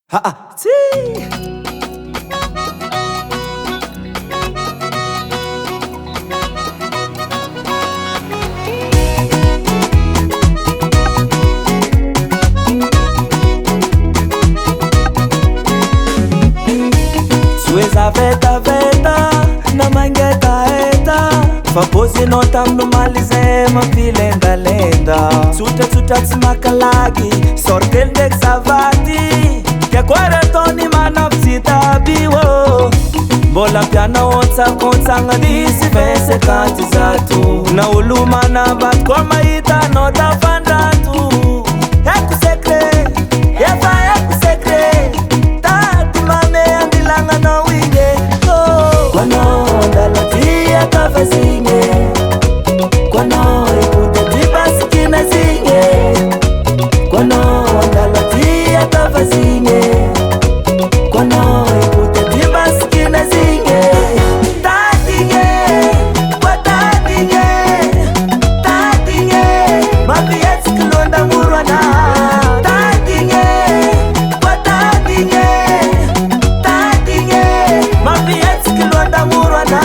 Sueza veta na mangetaeta fapozinao tamino malize mampilendalenda tsotra tsy makalagy sortely ndraiky zavaty kiakory ataony manapitsitaby ô mbola mpianao ontsakôntsagna nisy 20 zato na olo manambady koa mahitanao tafandrato eko secret efa eko secret tady mame andilagnanao igny kwanao andalatia kavasigny kwanao ipody basikina zigny kwanao andalatia kavasigny kwanao ipody basikina zigny tadigny kwatadigny tadigny mapietsika londa murwana tadigny kwatadigny tadigny mapietsika londa murwana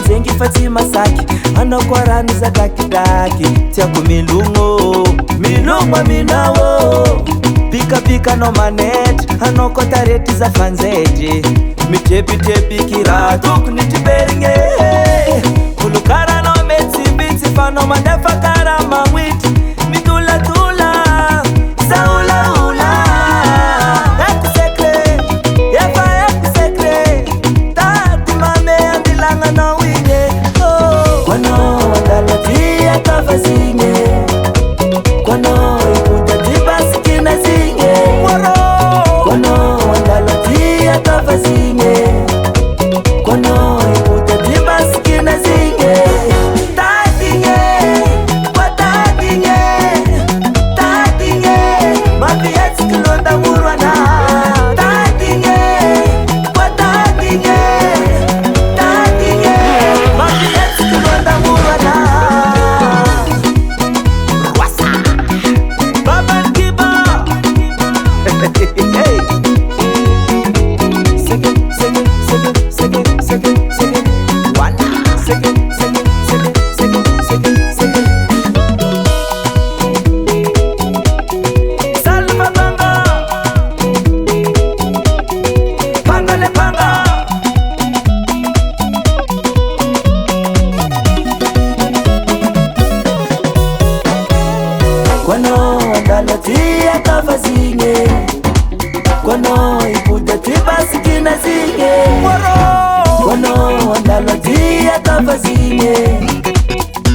zengi fati masaki anokwarani za dakidaki tiako milungo minawo pika no manet anokotareti za fanzeji mitepi kiratu kunitiberinge kulukara no metsibiti fano manefa karama mwiti mitulatula saulaula ekusekre efa ekusekre tati mame andilangana kwano andalatia kavazinye kwano ipudati basikina zinye kwano andalatia kavazinye kwano ipudati basikina zinye tatinye kwatatinye tatinye mapietsikilonda murwana tatinye kwatatinye tatinye mapietsikilonda murwana wasa Baban Kiba hey second wala second salva banga pangale panga kwano andalatia kavazinye kwano ipudati basikina zinye kwano andalatia kavazinye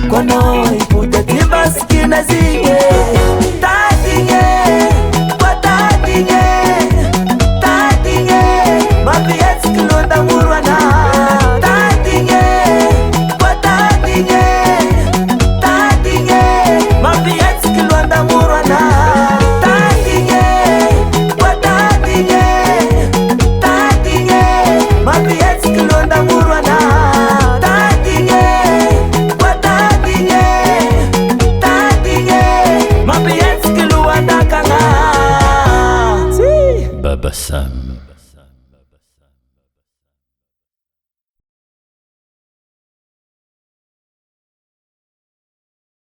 kwano ipudati basikina zinye tatinye kwatatinye tatinye mapietsikilonda murwana tatinye kwatatinye tatinye mapietsikilonda murwana tatinye kwatatinye tatinye mapietsikilonda murwana tatinye kwatatinye tatinye mapietsikilonda kanga Baba Sam.